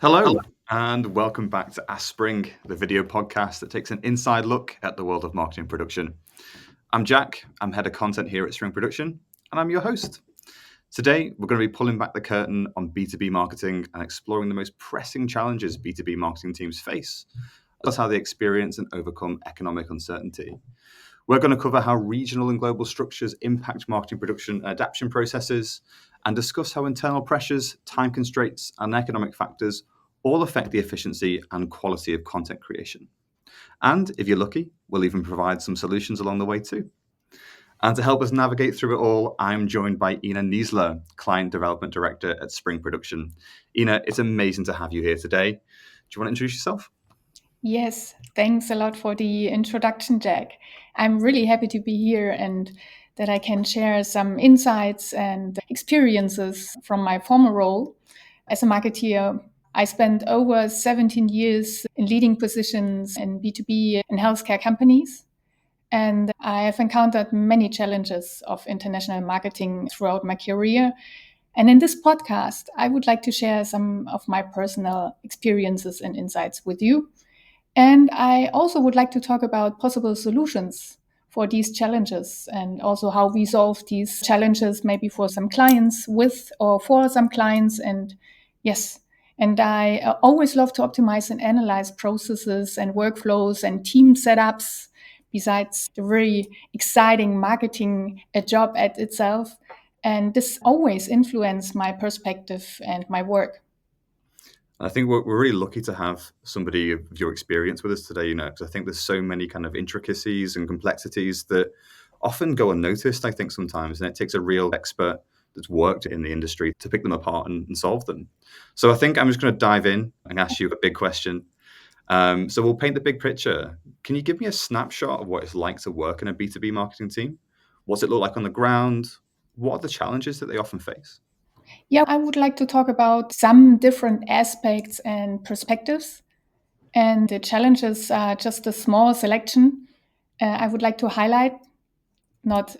Hello, and welcome back to Ask Spring, the video podcast that takes an inside look at the world of marketing production. I'm Jack, I'm head of content here at Spring Production, and I'm your host. Today, we're going to be pulling back the curtain on B2B marketing and exploring the most pressing challenges B2B marketing teams face, as how they experience and overcome economic uncertainty. We're going to cover how regional and global structures impact marketing production and adaptation processes, and discuss how internal pressures, time constraints, and economic factors all affect the efficiency and quality of content creation. And if you're lucky, we'll even provide some solutions along the way too. And to help us navigate through it all, I'm joined by Niessler, Client Development Director at Spring Production. Ina, it's amazing to have you here today. Do you want to introduce yourself? Yes, thanks a lot for the introduction, Jack. I'm really happy to be here and that I can share some insights and experiences from my former role as a marketeer. I spent over 17 years in leading positions in B2B and healthcare companies. And I have encountered many challenges of international marketing throughout my career. And in this podcast, I would like to share some of my personal experiences and insights with you. And I also would like to talk about possible solutions for these challenges and also how we solve these challenges, maybe for some clients, with or for some clients. And yes, and I always love to optimize and analyze processes and workflows and team setups, besides the very exciting marketing job at itself. And this always influenced my perspective and my work. I think we're really lucky to have somebody of your experience with us today, because I think there's so many kind of intricacies and complexities that often go unnoticed, I think, sometimes. And it takes a real expert that's worked in the industry to pick them apart and solve them. So I think I'm just going to dive in and ask you a big question. So we'll paint the big picture. Can you give me a snapshot of what it's like to work in a B2B marketing team? What's it look like on the ground? What are the challenges that they often face? Yeah, I would like to talk about some different aspects and perspectives. And the challenges are just a small selection. I would like to highlight.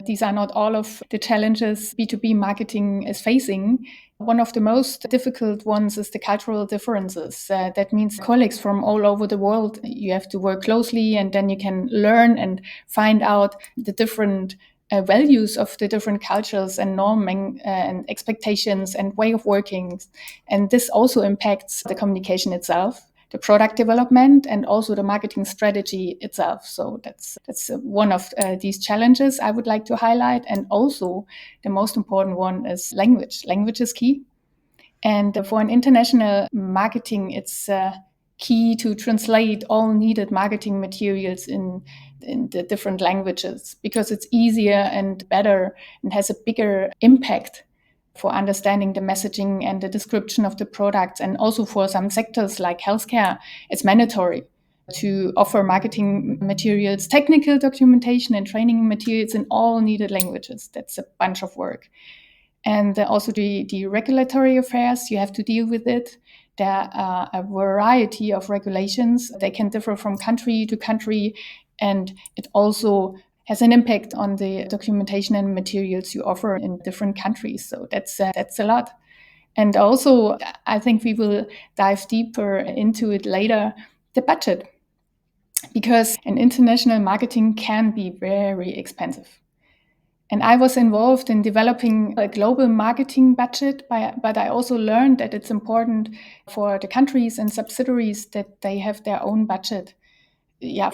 These are not all of the challenges B2B marketing is facing. One of the most difficult ones is the cultural differences. That means colleagues from all over the world. You have to work closely, and then you can learn and find out the different values of the different cultures and norming and expectations and way of working. And this also impacts the communication itself, the product development, and also the marketing strategy itself. So that's one of these challenges I would like to highlight. And also the most important one is language. Language is key. And for an international marketing, it's key to translate all needed marketing materials in the different languages, because it's easier and better and has a bigger impact for understanding the messaging and the description of the products. And also for some sectors like healthcare, it's mandatory to offer marketing materials, technical documentation, and training materials in all needed languages. That's a bunch of work. And also the regulatory affairs, you have to deal with it. There are a variety of regulations. They can differ from country to country, and it also has an impact on the documentation and materials you offer in different countries. So that's a lot. And also, I think we will dive deeper into it later, the budget, because an international marketing can be very expensive. And I was involved in developing a global marketing budget, but I also learned that it's important for the countries and subsidiaries that they have their own budget,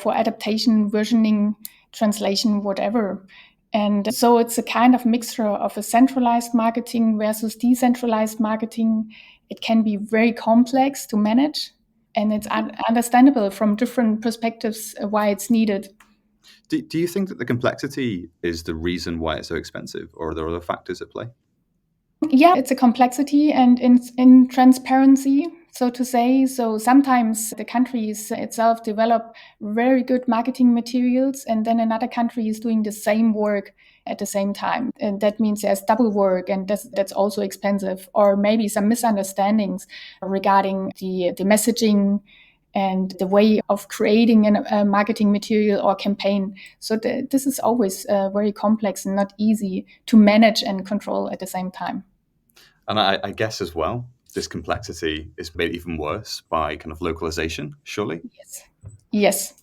for adaptation, versioning, translation, whatever. And so it's a kind of mixture of a centralized marketing versus decentralized marketing. It can be very complex to manage, and it's understandable from different perspectives why it's needed. Do you think that the complexity is the reason why it's so expensive, or are there other factors at play? Yeah, it's a complexity and in transparency, so to say. So sometimes the countries itself develop very good marketing materials, and then another country is doing the same work at the same time. And that means there's double work, and that's also expensive. Or maybe some misunderstandings regarding the messaging and the way of creating a marketing material or campaign. So this is always very complex and not easy to manage and control at the same time. And I guess as well, this complexity is made even worse by kind of localization, surely? Yes.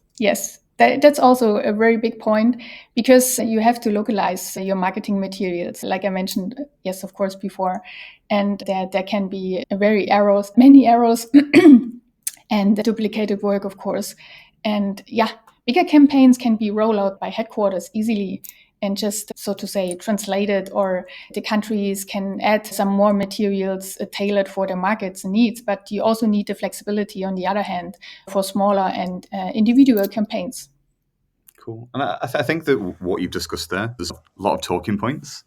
That's also a very big point, because you have to localize your marketing materials, like I mentioned, yes, of course, before. And there can be many errors, and duplicated work, of course. And yeah, bigger campaigns can be rolled out by headquarters easily and just, so to say, translated, or the countries can add some more materials tailored for their markets and needs. But you also need the flexibility, on the other hand, for smaller and individual campaigns. Cool. And I think that what you've discussed there, there's a lot of talking points.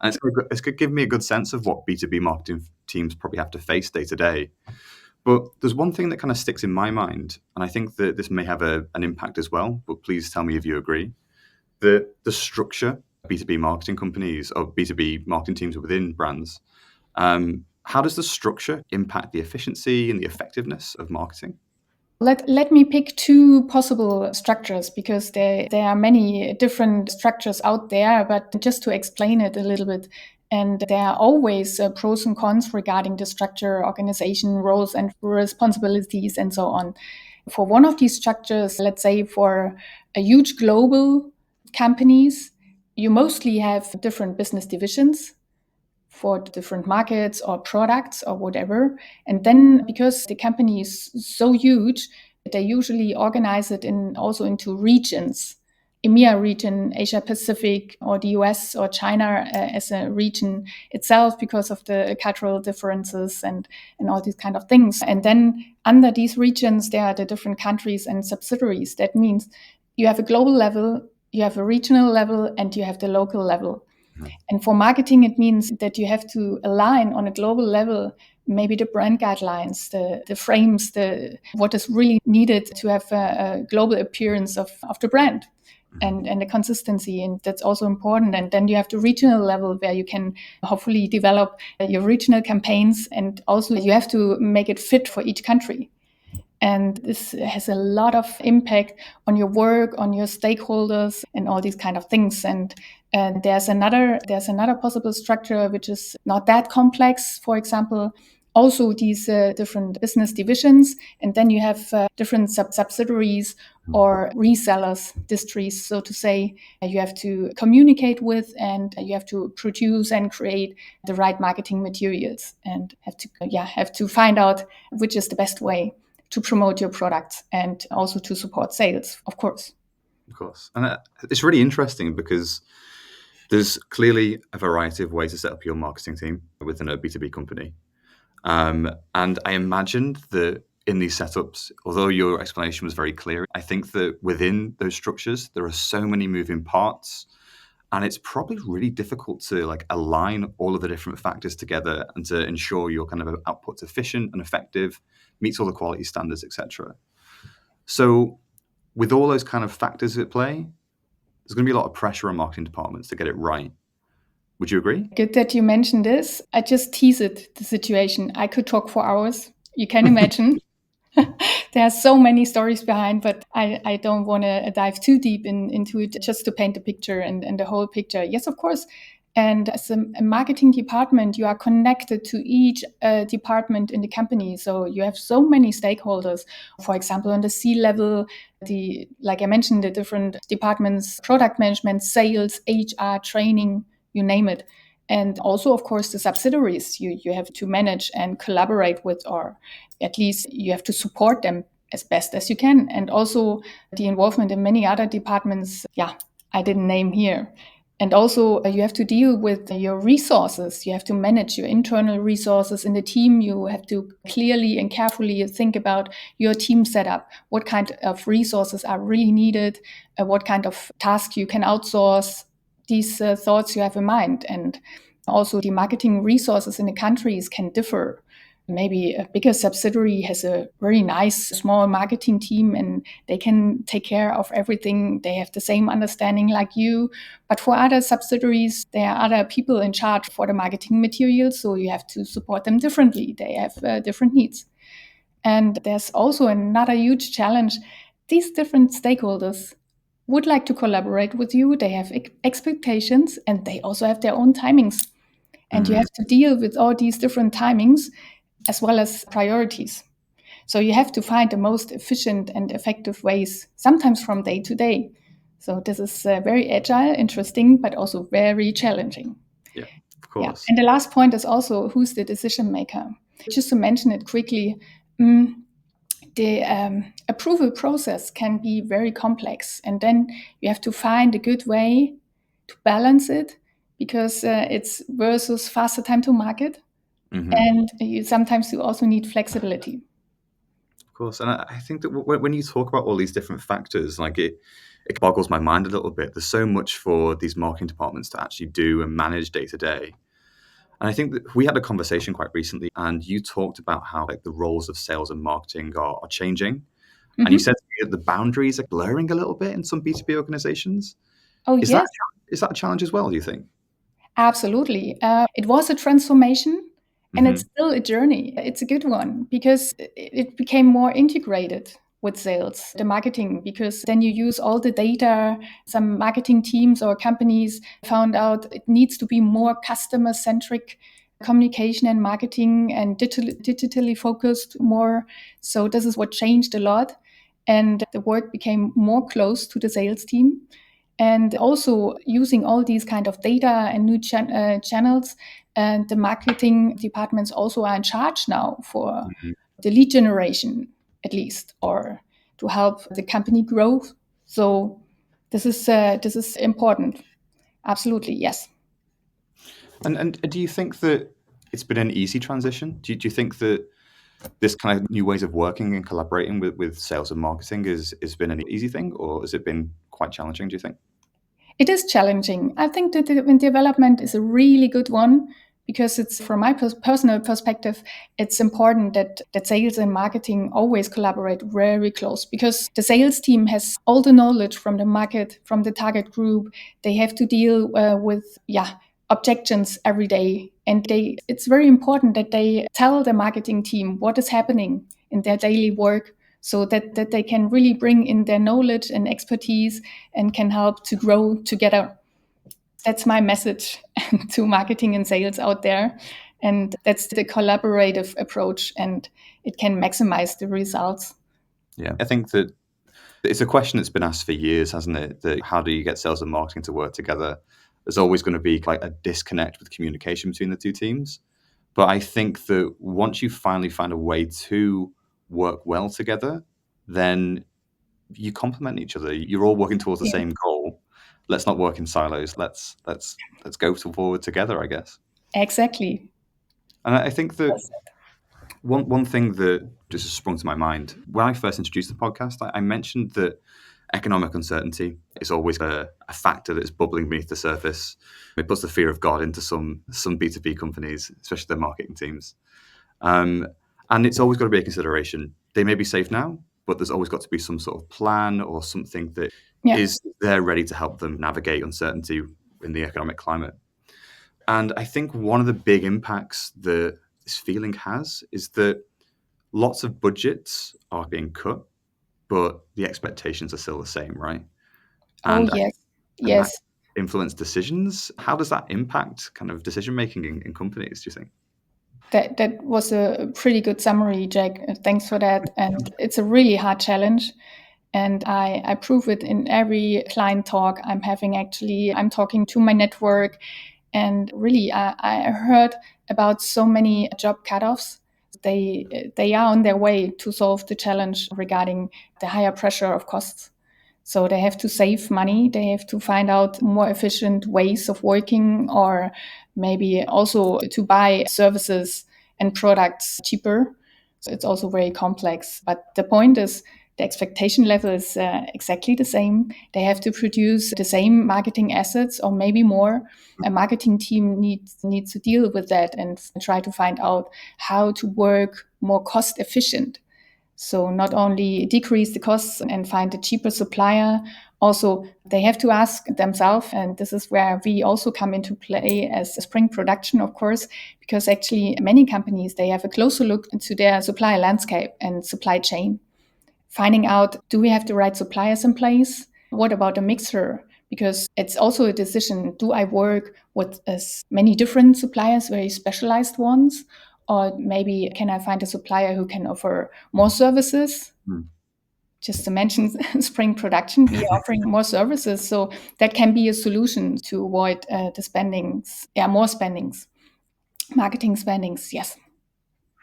And it's going to give me a good sense of what B2B marketing teams probably have to face day to day. But there's one thing that kind of sticks in my mind, and I think that this may have an impact as well, but please tell me if you agree. The structure of B2B marketing companies or B2B marketing teams within brands, how does the structure impact the efficiency and the effectiveness of marketing? Let me pick two possible structures, because there are many different structures out there, but just to explain it a little bit. And there are always pros and cons regarding the structure, organization, roles, and responsibilities, and so on. For one of these structures, let's say for a huge global companies, you mostly have different business divisions for different markets or products or whatever. And then, because the company is so huge, they usually organize it into regions. EMEA region, Asia Pacific, or the US or China as a region itself, because of the cultural differences and all these kind of things. And then under these regions, there are the different countries and subsidiaries. That means you have a global level, you have a regional level, and you have the local level. And for marketing, it means that you have to align on a global level, maybe the brand guidelines, the frames, what is really needed to have a global appearance of the brand, and the consistency. And that's also important. And then you have the regional level, where you can hopefully develop your regional campaigns. And also you have to make it fit for each country. And this has a lot of impact on your work, on your stakeholders, and all these kind of things. And there's another possible structure which is not that complex. For example, also these different business divisions, and then you have different subsidiaries or resellers, distries, so to say. You have to communicate with, and you have to produce and create the right marketing materials, and have to find out which is the best way to promote your products, and also to support sales, of course. Of course. And it's really interesting, because there's clearly a variety of ways to set up your marketing team within a B2B company. And I imagined that in these setups, although your explanation was very clear, I think that within those structures, there are so many moving parts, and it's probably really difficult to align all of the different factors together and to ensure your kind of output's efficient and effective, meets all the quality standards, etc. So with all those kind of factors at play, there's going to be a lot of pressure on marketing departments to get it right. Would you agree? Good that you mentioned this. I just teased the situation. I could talk for hours. You can imagine. There are so many stories behind, but I don't want to dive too deep into it, just to paint the picture and the whole picture. Yes, of course. And as a marketing department, you are connected to each department in the company. So you have so many stakeholders. For example, on the C level, like I mentioned, the different departments: product management, sales, HR, training, you name it. And also, of course, the subsidiaries you have to manage and collaborate with, or at least you have to support them as best as you can. And also the involvement in many other departments, I didn't name here. And also you have to deal with your resources. You have to manage your internal resources in the team. You have to clearly and carefully think about your team setup. What kind of resources are really needed? What kind of tasks you can outsource? These thoughts you have in mind. And also the marketing resources in the countries can differ. Maybe a bigger subsidiary has a very nice small marketing team, and they can take care of everything. They have the same understanding like you. But for other subsidiaries, there are other people in charge for the marketing materials, so you have to support them differently. They have different needs. And there's also another huge challenge. These different stakeholders would like to collaborate with you. They have expectations, and they also have their own timings. And you have to deal with all these different timings. as well as priorities. So you have to find the most efficient and effective ways, sometimes from day to day. So this is very agile, interesting, but also very challenging. Yeah, of Yeah. course. And the last point is also who's the decision maker. Just to mention it quickly, the approval process can be very complex. And then you have to find a good way to balance it, because it's versus faster time to market. And sometimes you also need flexibility. Of course, and I think that when you talk about all these different factors, like it boggles my mind a little bit. There's so much for these marketing departments to actually do and manage day to day. And I think that we had a conversation quite recently, and you talked about how like the roles of sales and marketing are changing. And you Mm-hmm. said to me that the boundaries are blurring a little bit in some B2B organizations. Oh, Is that yes. is that a challenge as well, do you think? Absolutely. It was a transformation, and it's Hmm. still a journey. It's a good one because it became more integrated with sales, the marketing, because then you use all the data. Some marketing teams or companies found out it needs to be more customer centric communication and marketing and digitally focused more. So this is what changed a lot. And the work became more close to the sales team, and also using all these kind of data and new channels. And the marketing departments also are in charge now for the lead generation, at least, or to help the company grow. So this is important. Absolutely, yes. And do you think that it's been an easy transition? Do you think that this kind of new ways of working and collaborating with sales and marketing is been an easy thing, or has it been quite challenging, do you think? It is challenging. I think that the development is a really good one, because it's, from my personal perspective, it's important that sales and marketing always collaborate very close, because the sales team has all the knowledge from the market, from the target group. They have to deal with objections every day, and it's very important that they tell the marketing team what is happening in their daily work, so that they can really bring in their knowledge and expertise and can help to grow together. That's my message to marketing and sales out there. And that's the collaborative approach, and it can maximize the results. Yeah, I think that it's a question that's been asked for years, hasn't it? That how do you get sales and marketing to work together? There's always going to be like a disconnect with communication between the two teams. But I think that once you finally find a way to work well together, then you complement each other. You're all working towards the Yeah, same goal. Let's not work in silos. Let's go forward together, I guess. exactly. And I think that Yes. one thing that just sprung to my mind when I first introduced the podcast, I mentioned that economic uncertainty is always a factor that's bubbling beneath the surface. It puts the fear of God into some B2B companies, especially their marketing teams. Um, and it's always got to be a consideration. They may be safe now, but there's always got to be some sort of plan or something that Yeah. is there ready to help them navigate uncertainty in the economic climate. And I think one of the big impacts that this feeling has is that lots of budgets are being cut, but the expectations are still the same, right? Oh, And yes. and that Yes. influence decisions. How does that impact kind of decision making in companies, do you think? That was a pretty good summary, Jack. Thanks for that. And it's a really hard challenge. And I prove it in every client talk I'm having. Actually, I'm talking to my network, and really, I heard about so many job cutoffs. They are on their way to solve the challenge regarding the higher pressure of costs. So they have to save money. They have to find out more efficient ways of working, or maybe also to buy services and products cheaper. So it's also very complex. But the point is, the expectation level is exactly the same. They have to produce the same marketing assets or maybe more. A marketing team needs to deal with that and try to find out how to work more cost efficient. So not only decrease the costs and find a cheaper supplier, also they have to ask themselves, and this is where we also come into play as a spring production, of course, because actually many companies, they have a closer look into their supply landscape and supply chain, finding out, do we have the right suppliers in place? What about a mixer? Because it's also a decision, do I work with as many different suppliers, very specialized ones, Or maybe can I find a supplier who can offer more services? Just to mention spring production, we are offering more services. So that can be a solution to avoid the spendings, more spendings, marketing spendings, yes.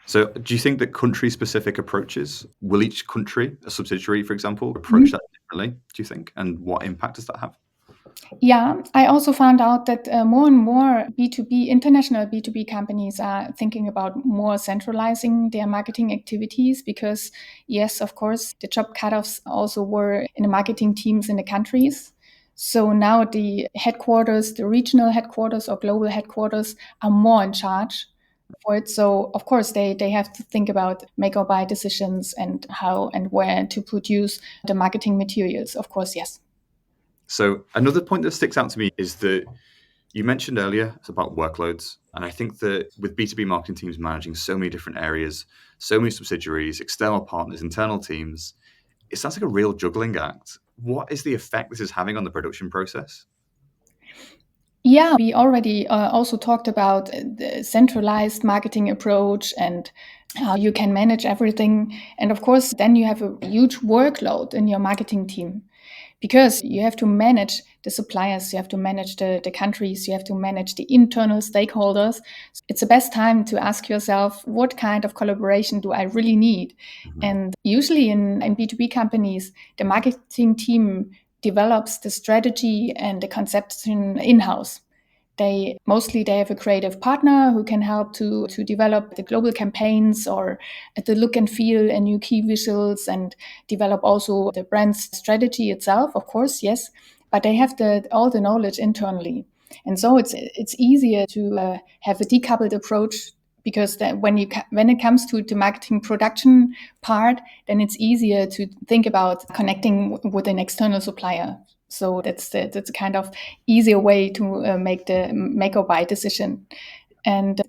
So do you think that country-specific approaches, will each country, a subsidiary, for example, approach that differently, do you think? And what impact does that have? Yeah, I also found out that more and more B2B, international B2B companies are thinking about more centralizing their marketing activities because, yes, of course, the job cutoffs also were in the marketing teams in the countries. So now the headquarters, the regional headquarters or global headquarters are more in charge for it. So, of course, they have to think about make or buy decisions and how and where to produce the marketing materials. Of course, yes. So another point that sticks out to me is that you mentioned earlier about workloads. And I think that with B2B marketing teams managing so many different areas, so many subsidiaries, external partners, internal teams, it sounds like a real juggling act. What is the effect this is having on the production process? Yeah, we already also talked about the centralized marketing approach and how you can manage everything. And of course, then you have a huge workload in your marketing team because you have to manage the suppliers, you have to manage the countries, you have to manage the internal stakeholders. It's the best time to ask yourself, what kind of collaboration do I really need? And usually in B2B companies, the marketing team develops the strategy and the conception in-house. They have a creative partner who can help to develop the global campaigns or the look and feel and new key visuals and develop also the brand's strategy itself, of course, yes. But they have all the knowledge internally. And so it's easier to have a decoupled approach because when it comes to the marketing production part, then it's easier to think about connecting with an external supplier. So that's a kind of easier way to make the make or buy decision. And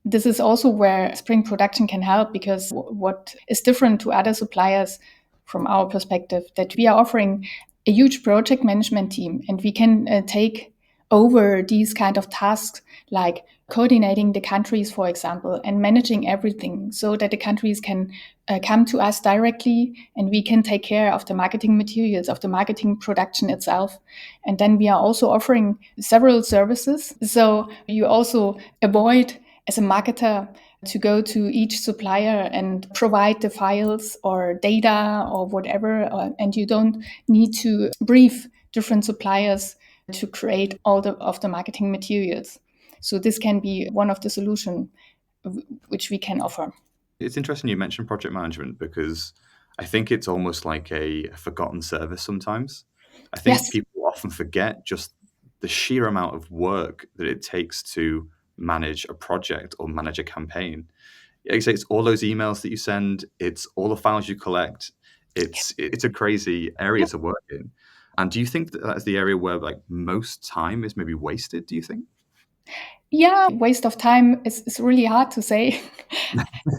this is also where spring production can help because what is different to other suppliers from our perspective that we are offering a huge project management team and we can take over these kind of tasks like coordinating the countries, for example, and managing everything so that the countries can come to us directly and we can take care of the marketing materials, of the marketing production itself. And then we are also offering several services. So you also avoid, as a marketer, to go to each supplier and provide the files or data or whatever, and you don't need to brief different suppliers to create all of the marketing materials. So this can be one of the solutions which we can offer. It's interesting you mentioned project management because I think it's almost like a forgotten service sometimes. I think Yes. people often forget just the sheer amount of work that it takes to manage a project or manage a campaign. It's all those emails that you send, it's all the files you collect. It's a crazy area to work in. And do you think that that's the area where like most time is maybe wasted, do you think? Yeah, waste of time is really hard to say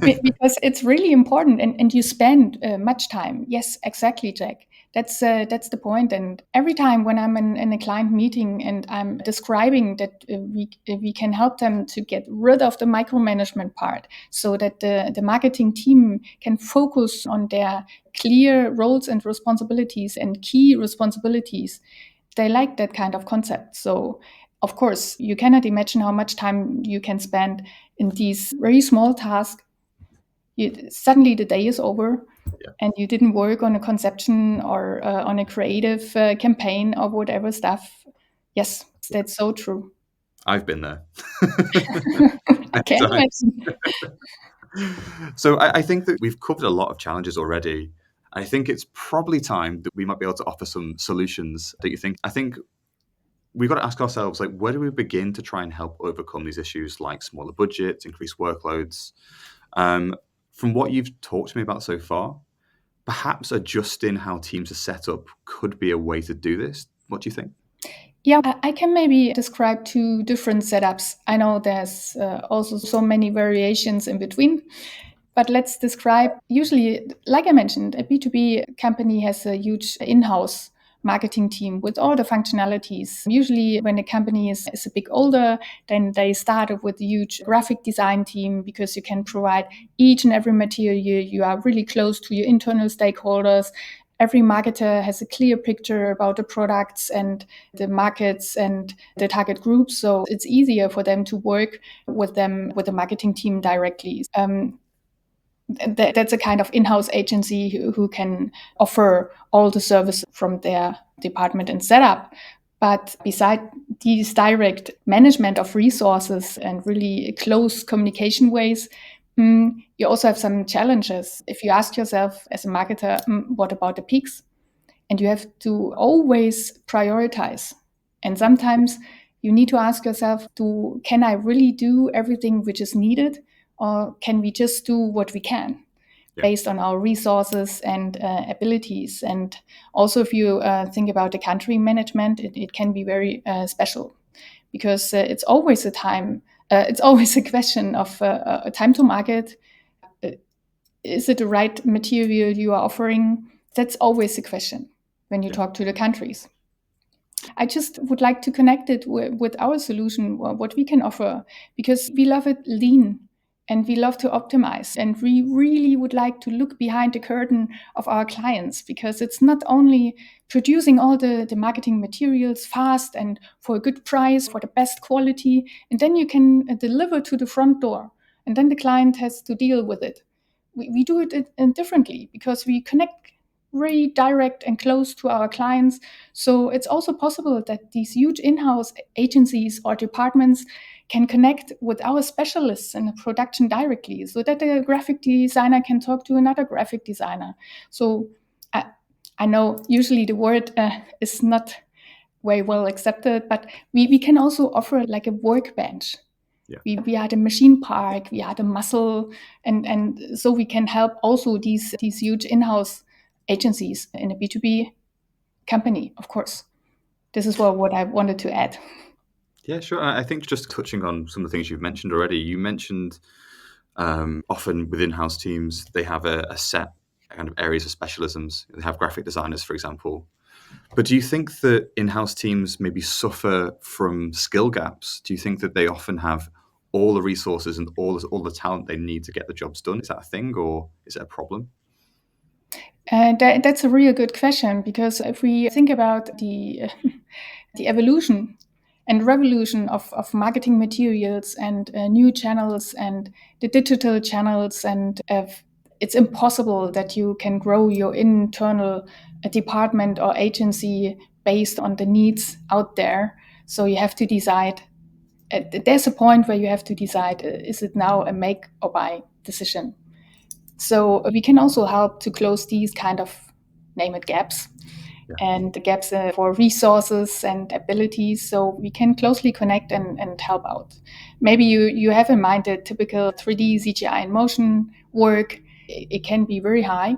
because it's really important and you spend much time. Yes, exactly, Jack. That's the point. And every time when I'm in a client meeting and I'm describing that we can help them to get rid of the micromanagement part so that the marketing team can focus on their clear roles and responsibilities and key responsibilities, they like that kind of concept. So of course, you cannot imagine how much time you can spend in these very small tasks. Suddenly the day is over and you didn't work on a conception or on a creative campaign or whatever stuff. Yes, that's so true. I've been there. I can Times. imagine. So I think that we've covered a lot of challenges already. I think it's probably time that we might be able to offer some solutions. Don't you think? I think we've got to ask ourselves, like, where do we begin to try and help overcome these issues like smaller budgets, increased workloads? From what you've talked to me about so far, perhaps adjusting how teams are set up could be a way to do this. What do you think? Yeah, I can maybe describe two different setups. I know there's also so many variations in between, but let's describe usually, like I mentioned, a B2B company has a huge in house marketing team with all the functionalities. Usually when a company is a bit older, then they started with a huge graphic design team because you can provide each and every material. You are really close to your internal stakeholders. Every marketer has a clear picture about the products and the markets and the target groups. So it's easier for them to work with the marketing team directly. That's a kind of in-house agency who can offer all the service from their department and setup. But beside these direct management of resources and really close communication ways, you also have some challenges. If you ask yourself as a marketer, what about the peaks? And you have to always prioritize. And sometimes you need to ask yourself, can I really do everything which is needed? Or can we just do what we can based on our resources and abilities? And also, if you think about the country management, it can be very special because it's always it's always a question of a time to market. Is it the right material you are offering? That's always a question when you talk to the countries. I just would like to connect it with our solution, what we can offer, because we love it lean and we love to optimize. And we really would like to look behind the curtain of our clients because it's not only producing all the marketing materials fast and for a good price, for the best quality, and then you can deliver to the front door. And then the client has to deal with it. We do it differently because we connect very direct and close to our clients. So it's also possible that these huge in-house agencies or departments can connect with our specialists in the production directly so that a graphic designer can talk to another graphic designer. So I know usually the word is not very well accepted, but we can also offer like a workbench. We are the machine park, we are the muscle, and so we can help also these huge in-house agencies in a B2B company, of course. This is what I wanted to add. Yeah, sure. I think just touching on some of the things you've mentioned already, you mentioned often with in-house teams, they have a set kind of areas of specialisms. They have graphic designers, for example. But do you think that in-house teams maybe suffer from skill gaps? Do you think that they often have all the resources and all the talent they need to get the jobs done? Is that a thing or is it a problem? That's a really good question because if we think about the evolution and revolution of marketing materials and new channels and the digital channels, and it's impossible that you can grow your internal department or agency based on the needs out there. So you have to decide. There's a point where you have to decide: is it now a make or buy decision? So we can also help to close these kind of name it gaps and the gaps for resources and abilities. So we can closely connect and help out. Maybe you have in mind the typical 3D CGI in motion work. It can be very high.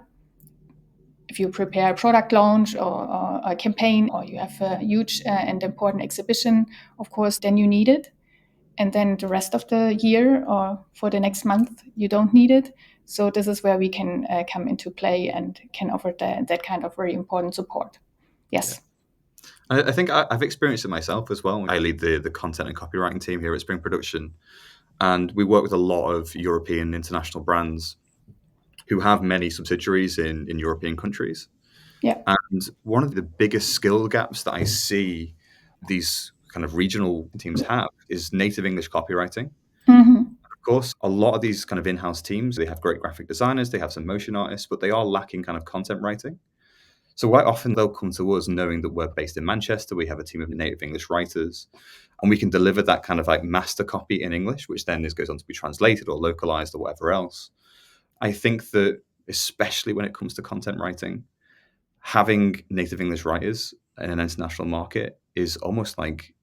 If you prepare a product launch or a campaign, or you have a huge and important exhibition, of course, then you need it. And then the rest of the year or for the next month, you don't need it. So this is where we can come into play and can offer that kind of very important support. Yes. Yeah. I think I've experienced it myself as well. I lead the content and copywriting team here at Spring Production, and we work with a lot of European international brands who have many subsidiaries in European countries. Yeah. And one of the biggest skill gaps that I see these kind of regional teams have is native English copywriting. Mm-hmm. Of course, a lot of these kind of in-house teams, they have great graphic designers, they have some motion artists, but they are lacking kind of content writing. So quite often they'll come to us knowing that we're based in Manchester, we have a team of native English writers, and we can deliver that kind of like master copy in English, which then goes on to be translated or localized or whatever else. I think that especially when it comes to content writing, having native English writers in an international market is almost like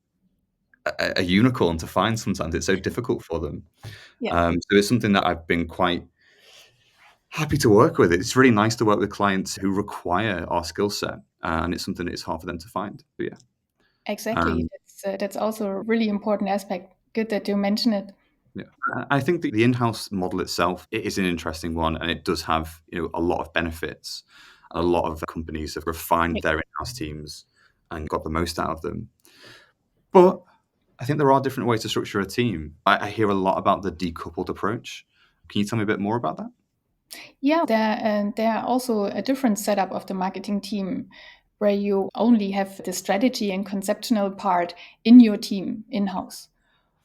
a unicorn to find sometimes. It's so difficult for them. Yeah. So it's something that I've been quite happy to work with. It's really nice to work with clients who require our skill set, and it's something that it's hard for them to find. But yeah. Exactly. That's also a really important aspect. Good that you mention it. Yeah. I think the in-house model itself, it is an interesting one, and it does have a lot of benefits. A lot of companies have refined their in-house teams and got the most out of them. But I think there are different ways to structure a team. I hear a lot about the decoupled approach. Can you tell me a bit more about that? Yeah, there are also a different setup of the marketing team where you only have the strategy and conceptual part in your team in-house.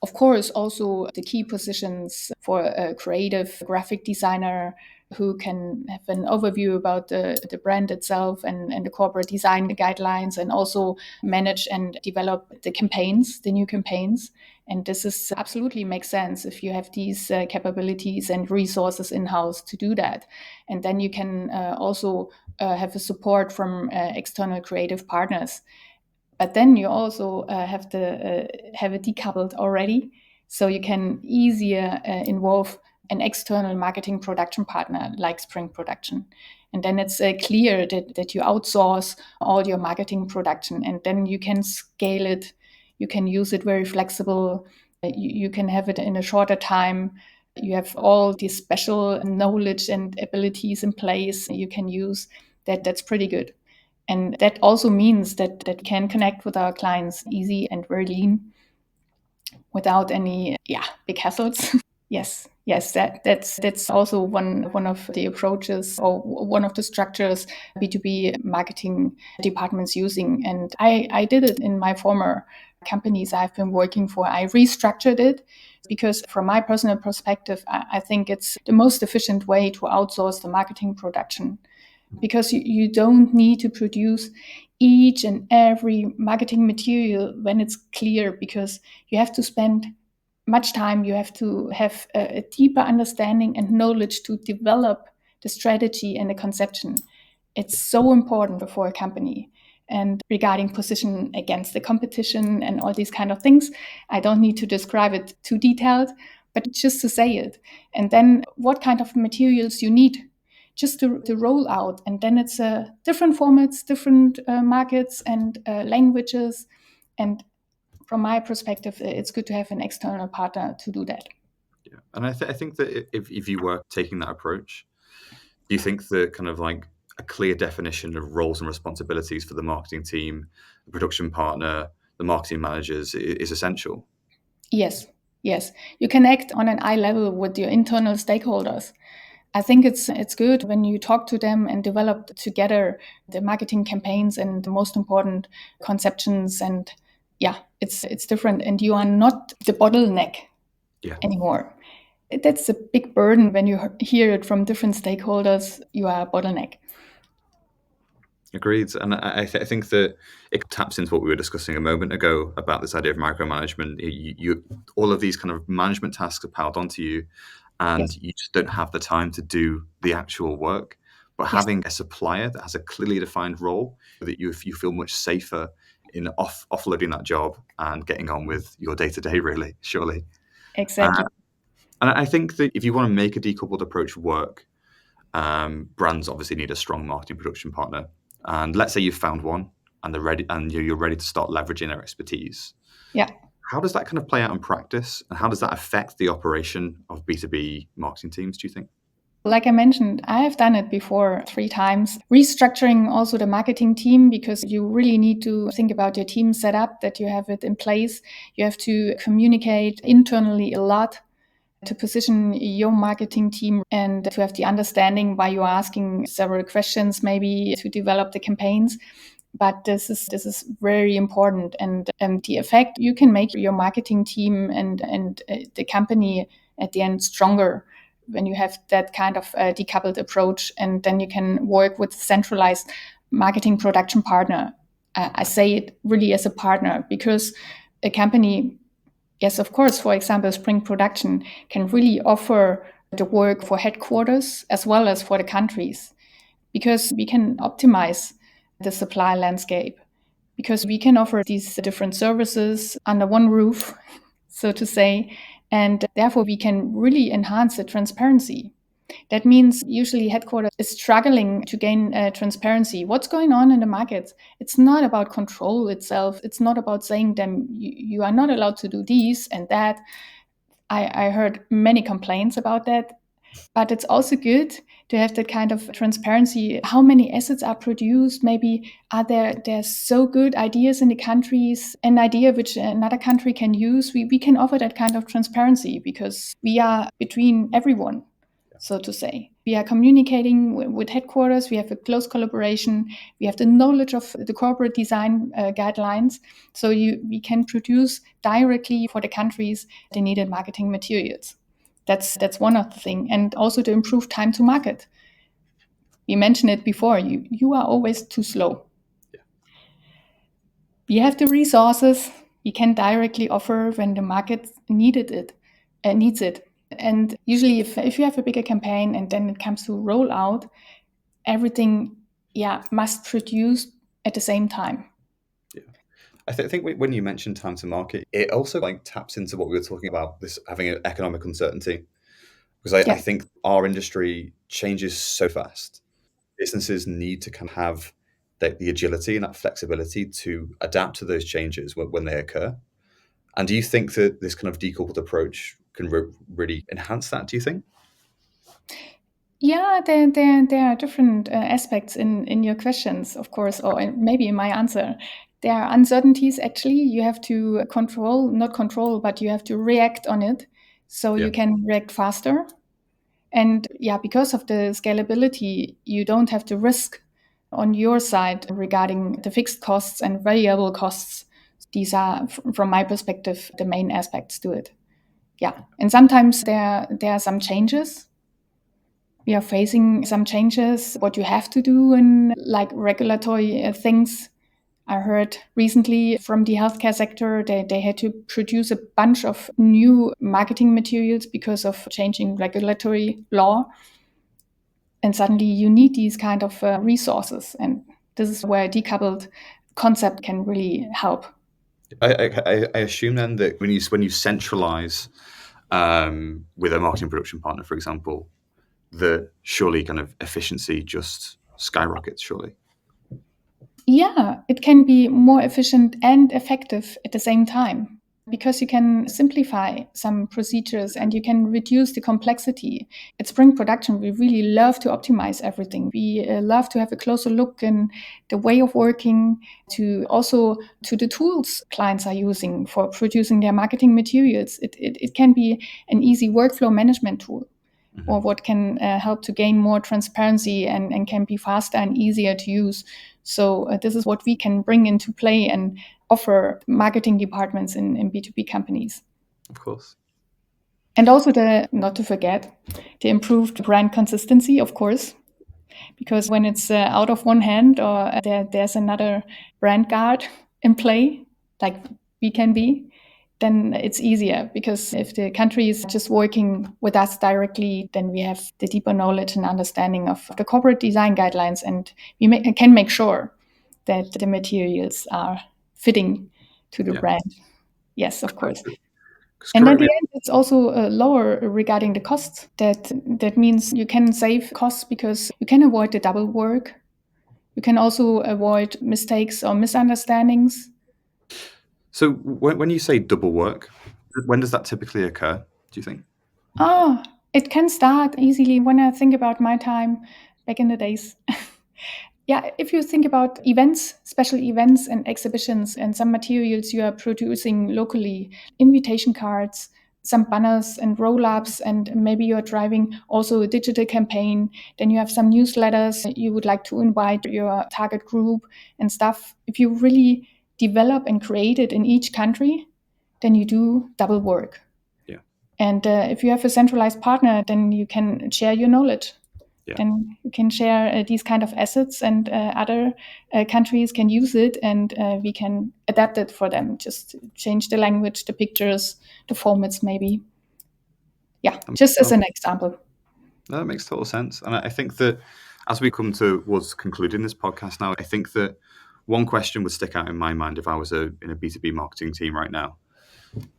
Of course, also the key positions for a creative graphic designer who can have an overview about the brand itself and the corporate design guidelines, and also manage and develop the campaigns, the new campaigns. And this is absolutely makes sense if you have these capabilities and resources in-house to do that. And then you can also have a support from external creative partners. But then you also have to have it decoupled already, so you can easier involve an external marketing production partner like Spring Production. And then it's clear that you outsource all your marketing production, and then you can scale it. You can use it very flexible. You can have it in a shorter time. You have all these special knowledge and abilities in place you can use. That's pretty good. And that also means that we can connect with our clients easy and very lean without any big hassles. Yes, that's also one of the approaches or one of the structures B2B marketing departments using. And I did it in my former companies I've been working for. I restructured it because from my personal perspective, I think it's the most efficient way to outsource the marketing production, because you don't need to produce each and every marketing material when it's clear, because you have to spend much time, you have to have a deeper understanding and knowledge to develop the strategy and the conception. It's so important for a company. And regarding position against the competition and all these kind of things, I don't need to describe it too detailed, but just to say it. And then what kind of materials you need just to roll out. And then it's different formats, different markets and languages. And from my perspective, it's good to have an external partner to do that. Yeah. And I think that if you were taking that approach, do you think that kind of like a clear definition of roles and responsibilities for the marketing team, the production partner, the marketing managers is essential? Yes. You can act on an eye level with your internal stakeholders. I think it's good when you talk to them and develop together the marketing campaigns and the most important conceptions. And it's different, and you are not the bottleneck Yeah. anymore. That's a big burden when you hear it from different stakeholders. You are a bottleneck. Agreed. And I think that it taps into what we were discussing a moment ago about this idea of micromanagement. All of these kind of management tasks are piled onto you, and Yes. you just don't have the time to do the actual work. But Yes. having a supplier that has a clearly defined role, that you feel much safer in offloading that job and getting on with your day to day, really, surely. Uh, Exactly. and I think that if you want to make a decoupled approach work, brands obviously need a strong marketing production partner. And let's say you've found one and they're ready, and you're ready to start leveraging their expertise. Yeah. How does that kind of play out in practice, and how does that affect the operation of B2B marketing teams, do you think? Like I mentioned, I have done it before 3 times, restructuring also the marketing team, because you really need to think about your team setup, that you have it in place. You have to communicate internally a lot to position your marketing team and to have the understanding why you're asking several questions, maybe to develop the campaigns. But this is very important, and the effect you can make your marketing team and the company at the end stronger when you have that kind of decoupled approach, and then you can work with centralized marketing production partner. I say it really as a partner, because a company, yes, of course, for example, Spring Production can really offer the work for headquarters as well as for the countries, because we can optimize the supply landscape, because we can offer these different services under one roof, so to say, and therefore we can really enhance the transparency. That means usually headquarters is struggling to gain transparency. What's going on in the markets? It's not about control itself. It's not about saying them, you are not allowed to do these and that. I heard many complaints about that. But it's also good to have that kind of transparency. How many assets are produced? Maybe there's so good ideas in the countries, an idea which another country can use. We can offer that kind of transparency because we are between everyone, so to say. We are communicating with headquarters. We have a close collaboration. We have the knowledge of the corporate design guidelines. So we can produce directly for the countries the needed marketing materials. That's one of the things. And also to improve time to market. We mentioned it before. You are always too slow. Yeah. We have the resources. We can directly offer when the market needs it. And usually, if you have a bigger campaign and then it comes to rollout, everything, must produce at the same time. Yeah. I think when you mentioned time to market, it also taps into what we were talking about, this having an economic uncertainty. Because I think our industry changes so fast. Businesses need to kind of have the agility and that flexibility to adapt to those changes when they occur. And do you think that this kind of decoupled approach can really enhance that, do you think? Yeah, there are different aspects in your questions, of course, or maybe in my answer. There are uncertainties, actually. You have to not control, but you have to react on it so Yeah. you can react faster. And because of the scalability, you don't have to risk on your side regarding the fixed costs and variable costs. These are, from my perspective, the main aspects to it. Yeah. And sometimes there are some changes. We are facing some changes, what you have to do in like regulatory things. I heard recently from the healthcare sector they had to produce a bunch of new marketing materials because of changing regulatory law. And suddenly you need these kind of resources. And this is where a decoupled concept can really help. I assume then that when you centralize with a marketing production partner, for example, that surely kind of efficiency just skyrockets, surely. Yeah, it can be more efficient and effective at the same time because you can simplify some procedures and you can reduce the complexity. At Spring Production, we really love to optimize everything. We love to have a closer look in the way of working, to also to the tools clients are using for producing their marketing materials. It can be an easy workflow management tool. Or what can help to gain more transparency and can be faster and easier to use. So this is what we can bring into play and offer marketing departments in B2B companies. Of course. And also not to forget, the improved brand consistency, of course, because when it's out of one hand or there's another brand guard in play, like we can be, then it's easier because if the country is just working with us directly, then we have the deeper knowledge and understanding of the corporate design guidelines, and we can make sure that the materials are fitting to the brand. Yes, of course. And at the end, it's also lower regarding the costs. That means you can save costs because you can avoid the double work. You can also avoid mistakes or misunderstandings. So when you say double work, when does that typically occur, do you think? It can start easily when I think about my time back in the days. Yeah, if you think about events, special events and exhibitions and some materials you are producing locally, invitation cards, some banners and roll-ups, and maybe you're driving also a digital campaign, then you have some newsletters, you would like to invite your target group and stuff. If you really develop and create it in each country, then you do double work. Yeah. And if you have a centralized partner, then you can share your knowledge. Yeah. Then you can share these kind of assets, and other countries can use it, and we can adapt it for them. Just change the language, the pictures, the formats, maybe. Yeah, just as an example. That makes total sense. And I think that as we come towards concluding this podcast now, I think that one question would stick out in my mind if I was in a B2B marketing team right now.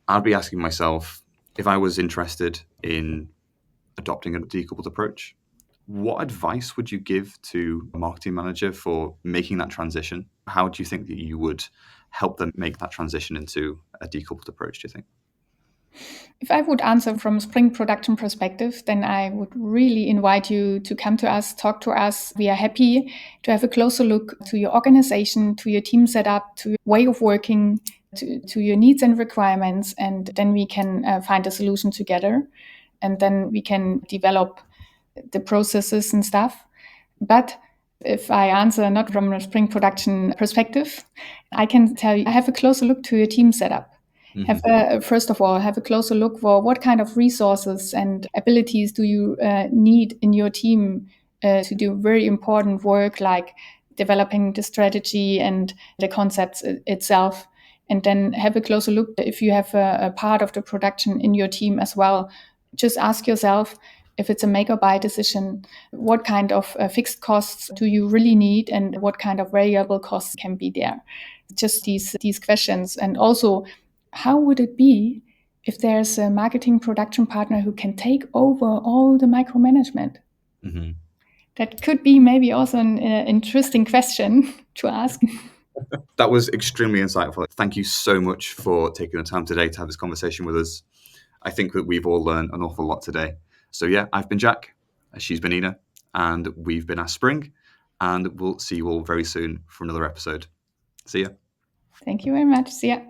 I'd be asking myself, if I was interested in adopting a decoupled approach, what advice would you give to a marketing manager for making that transition? How do you think that you would help them make that transition into a decoupled approach, do you think? If I would answer from a Spring production perspective, then I would really invite you to come to us, talk to us. We are happy to have a closer look to your organization, to your team setup, to your way of working, to your needs and requirements. And then we can find a solution together. And then we can develop the processes and stuff. But if I answer not from a Spring production perspective, I can tell you, I have a closer look to your team setup. First of all, have a closer look for what kind of resources and abilities do you need in your team to do very important work like developing the strategy and the concepts itself. And then have a closer look if you have a part of the production in your team as well. Just ask yourself, if it's a make or buy decision, what kind of fixed costs do you really need and what kind of variable costs can be there? Just these questions. And also, how would it be if there's a marketing production partner who can take over all the micromanagement? Mm-hmm. That could be maybe also an interesting question to ask. That was extremely insightful. Thank you so much for taking the time today to have this conversation with us. I think that we've all learned an awful lot today. So yeah, I've been Jack, she's been Ina, and we've been Spring, and we'll see you all very soon for another episode. See ya. Thank you very much. See ya.